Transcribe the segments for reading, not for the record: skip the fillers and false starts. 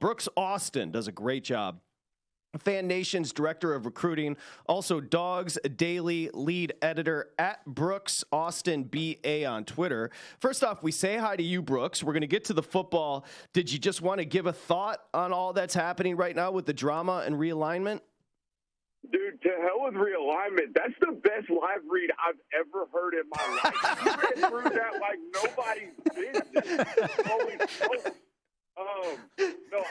Brooks Austin does a great job. Fan Nation's director of recruiting, also Dawgs Daily Lead Editor at Brooks Austin BA on Twitter. First off, we say hi to you, Brooks. We're going to get to the football. Did you just want to give a thought on all that's happening right now with the drama and realignment? Dude, to hell with realignment. That's the best live read I've ever heard in my life. You read through that like nobody's business. Holy smokes. No,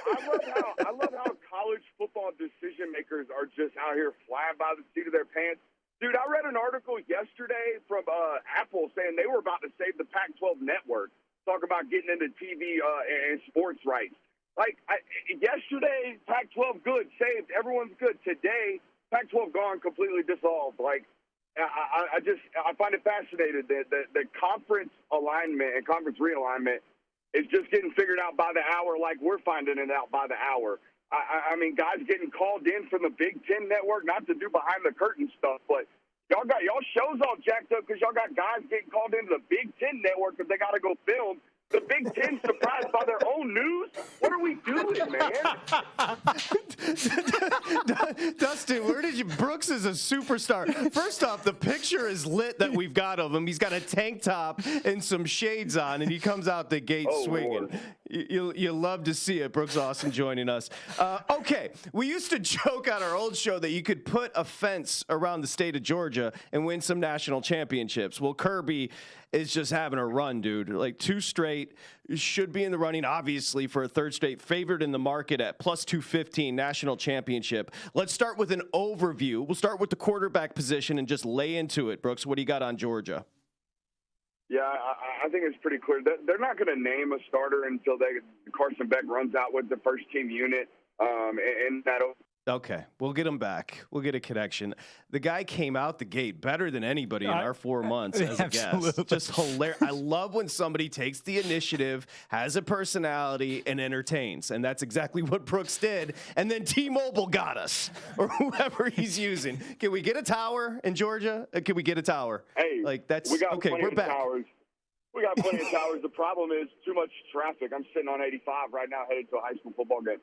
I love how college football decision makers are just out here flying by the seat of their pants. Dude, I read an article yesterday from Apple saying they were about to save the Pac-12 network, talk about getting into TV and sports rights. Yesterday, Pac-12 good, saved, everyone's good. Today, Pac-12 gone, completely dissolved. I find it fascinating that conference alignment and conference realignment is just getting figured out by the hour, like we're finding it out by the hour. I mean, guys getting called in from the Big Ten network, not to do behind the curtain stuff, but y'all got y'all shows all jacked up because y'all got guys getting called into the Big Ten network because they got to go film. The Big Ten surprised by their own news? What are we doing, man? Dustin, where did you? Brooks is a superstar. First off, the picture is lit that we've got of him. He's got a tank top and some shades on, and he comes out the gate swinging. You love to see it. Brooks Austin joining us. Okay, we used to joke on our old show that you could put a fence around the state of Georgia and win some national championships. Well, Kirby is just having a run, dude. Like 2 straight, should be in the running, obviously, for a 3rd straight, favored in the market at plus 215 national championship. Let's start with an overview. We'll start with the quarterback position and just lay into it. Brooks, what do you got on Georgia? Yeah, I think it's pretty clear. They're not going to name a starter until Carson Beck runs out with the first team unit. And that'll. Okay, we'll get him back. We'll get a connection. The guy came out the gate better than anybody in our 4 months as a guest. Just hilarious. I love when somebody takes the initiative, has a personality, and entertains. And that's exactly what Brooks did. And then T-Mobile got us, or whoever he's using. Can we get a tower in Georgia? Can we get a tower? Hey, that's we got okay. We're back. Towers. We got plenty of towers. The problem is too much traffic. I'm sitting on 85 right now headed to a high school football game.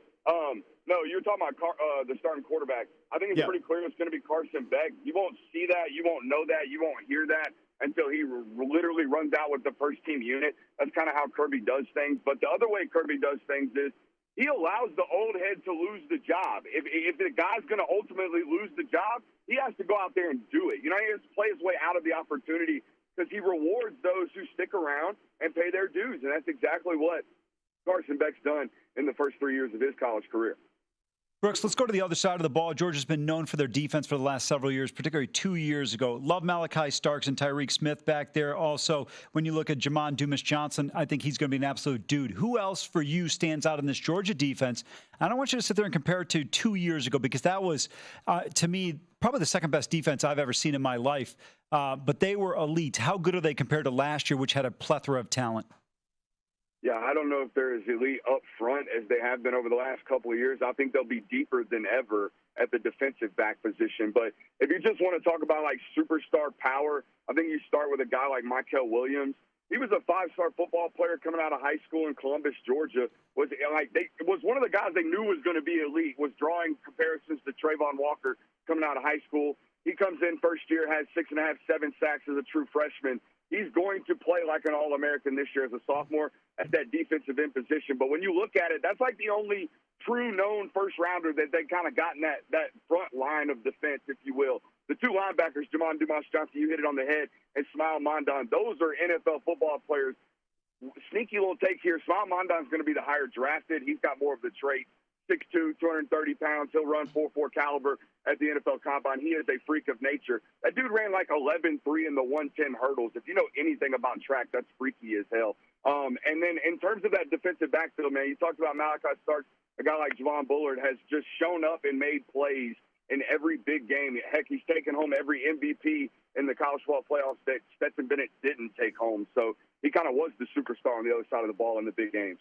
No, you were talking about the starting quarterback. I think it's pretty clear it's going to be Carson Beck. You won't see that. You won't know that. You won't hear that until he literally runs out with the first team unit. That's kind of how Kirby does things. But the other way Kirby does things is he allows the old head to lose the job. If the guy's going to ultimately lose the job, he has to go out there and do it. You know, he has to play his way out of the opportunity because he rewards those who stick around and pay their dues. And that's exactly what Carson Beck's done in the first 3 years of his college career. Brooks, let's go to the other side of the ball. Georgia's been known for their defense for the last several years, particularly 2 years ago. Love Malachi Starks and Tyreek Smith back there. Also, when you look at Jamon Dumas-Johnson, I think he's going to be an absolute dude. Who else for you stands out in this Georgia defense? I don't want you to sit there and compare it to 2 years ago because that was, to me, probably the second best defense I've ever seen in my life. But they were elite. How good are they compared to last year, which had a plethora of talent? Yeah, I don't know if they're as elite up front as they have been over the last couple of years. I think they'll be deeper than ever at the defensive back position. But if you just want to talk about, like, superstar power, I think you start with a guy like Michael Williams. He was a 5-star football player coming out of high school in Columbus, Georgia. Was one of the guys they knew was going to be elite, was drawing comparisons to Trayvon Walker coming out of high school. He comes in first year, has 6.5, 7 sacks as a true freshman. He's going to play like an All-American this year as a sophomore at that defensive end position. But when you look at it, that's like the only true known first-rounder that they kind of got in that front line of defense, if you will. The 2 linebackers, Jamon Dumas-Johnson, you hit it on the head, and Smile Mondon, those are NFL football players. Sneaky little take here. Smile Mondon's going to be the higher drafted. He's got more of the traits. 6'2", 230 pounds. He'll run 4.4 caliber at the NFL Combine. He is a freak of nature. That dude ran like 11.3 in the 110 hurdles. If you know anything about track, that's freaky as hell. And then in terms of that defensive backfield, man, you talked about Malachi Starks. A guy like Javon Bullard has just shown up and made plays in every big game. Heck, he's taken home every MVP in the college football playoffs that Stetson Bennett didn't take home. So he kind of was the superstar on the other side of the ball in the big games.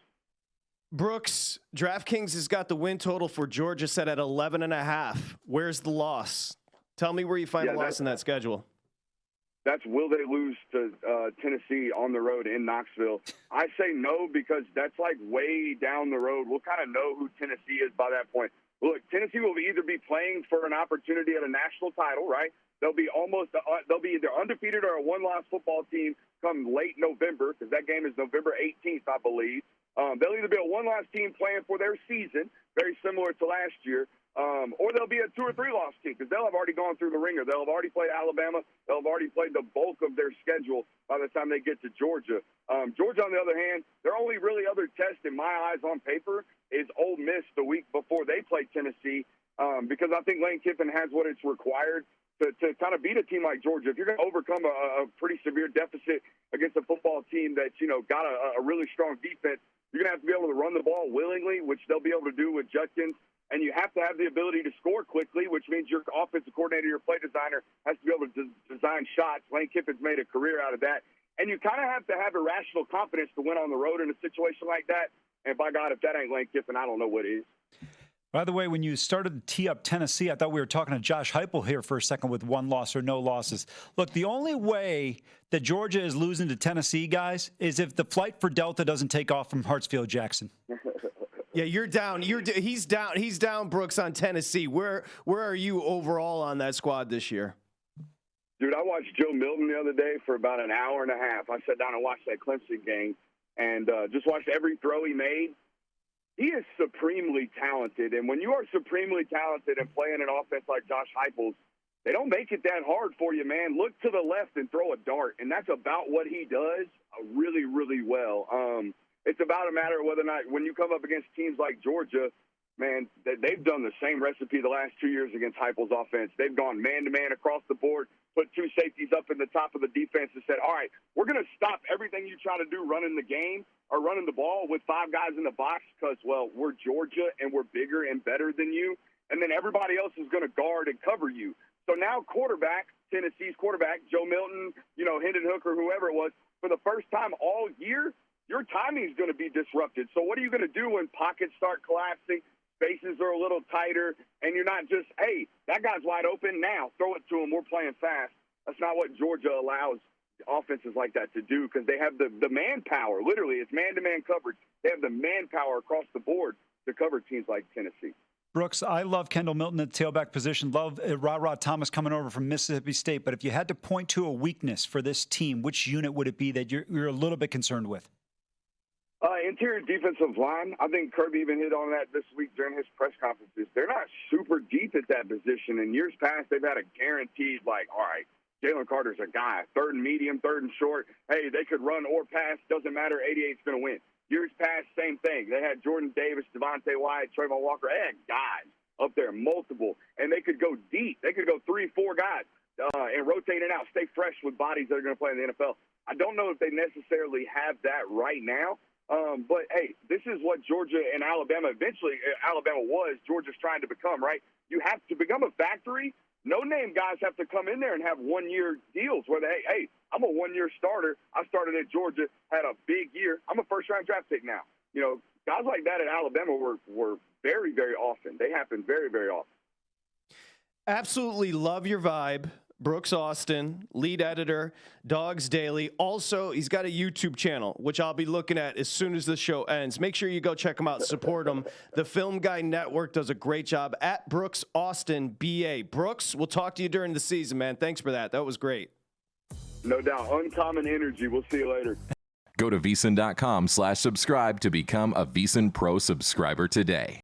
Brooks, DraftKings has got the win total for Georgia set at 11.5. Where's the loss? Tell me where you find the loss in that schedule. That's will they lose to Tennessee on the road in Knoxville? I say no because that's like way down the road. We'll kind of know who Tennessee is by that point. Look, Tennessee will either be playing for an opportunity at a national title, right? They'll be either undefeated or a one-loss football team come late November, because that game is November 18th, I believe. They'll either be a one-loss team playing for their season, very similar to last year, or they'll be a 2 or 3 loss team because they'll have already gone through the ringer. They'll have already played Alabama. They'll have already played the bulk of their schedule by the time they get to Georgia. Georgia, on the other hand, their only really other test in my eyes on paper is Ole Miss the week before they play Tennessee, because I think Lane Kiffin has what it's required to kind of beat a team like Georgia. If you're going to overcome a pretty severe deficit against a football team that's, got a really strong defense, you're going to have to be able to run the ball willingly, which they'll be able to do with Judkins. And you have to have the ability to score quickly, which means your offensive coordinator, your play designer, has to be able to design shots. Lane Kiffin's made a career out of that. And you kind of have to have irrational confidence to win on the road in a situation like that. And by God, if that ain't Lane Kiffin, I don't know what is. By the way, when you started to tee up Tennessee, I thought we were talking to Josh Heupel here for a second with 1 loss or no losses. Look, the only way that Georgia is losing to Tennessee, guys, is if the flight for Delta doesn't take off from Hartsfield-Jackson. Yeah, you're down. He's down. He's down, Brooks, on Tennessee. Where are you overall on that squad this year? Dude, I watched Joe Milton the other day for about an hour and a half. I sat down and watched that Clemson game and just watched every throw he made. He is supremely talented, and when you are supremely talented and playing an offense like Josh Heupel's, they don't make it that hard for you, man. Look to the left and throw a dart, and that's about what he does really, really well. It's about a matter of whether or not when you come up against teams like Georgia, man, they've done the same recipe the last 2 years against Heupel's offense. They've gone man-to-man across the board, put 2 safeties up in the top of the defense and said, all right, we're going to stop everything you try to do running the game or running the ball with 5 guys in the box because, well, we're Georgia and we're bigger and better than you, and then everybody else is going to guard and cover you. So now Tennessee's quarterback, Joe Milton, Hendon Hooker, whoever it was, for the first time all year, your timing is going to be disrupted. So what are you going to do when pockets start collapsing, spaces are a little tighter, and you're not just, hey, that guy's wide open now, throw it to him, we're playing fast. That's not what Georgia allows offenses like that to do because they have the manpower. Literally, it's man-to-man coverage. They have the manpower across the board to cover teams like Tennessee. Brooks, I love Kendall Milton at the tailback position. Love Ra Thomas coming over from Mississippi State. But if you had to point to a weakness for this team, which unit would it be that you're a little bit concerned with? Interior defensive line. I think Kirby even hit on that this week during his press conferences. They're not super deep at that position. In years past, they've had a guaranteed, all right, Jalen Carter's a guy. 3rd and medium, 3rd and short. Hey, they could run or pass. Doesn't matter. 88's going to win. Years past, same thing. They had Jordan Davis, Devontae Wyatt, Trayvon Walker. They had guys up there, multiple. And they could go deep. They could go 3, 4 guys and rotate it out, stay fresh with bodies that are going to play in the NFL. I don't know if they necessarily have that right now. But, hey, this is what Georgia and Alabama eventually Alabama was. Georgia's trying to become, right? You have to become a factory. No-name guys have to come in there and have 1-year deals where they, hey, I'm a 1-year starter. I started at Georgia, had a big year. I'm a first-round draft pick now. Guys like that at Alabama were very, very often. They happen very, very often. Absolutely love your vibe. Brooks Austin, lead editor, Dawgs Daily. Also, he's got a YouTube channel, which I'll be looking at as soon as the show ends. Make sure you go check him out, support him. The Film Guy Network does a great job at Brooks Austin, BA. Brooks, we'll talk to you during the season, man. Thanks for that. That was great. No doubt. Uncommon energy. We'll see you later. Go to VSiN.com/subscribe to become a VSiN Pro subscriber today.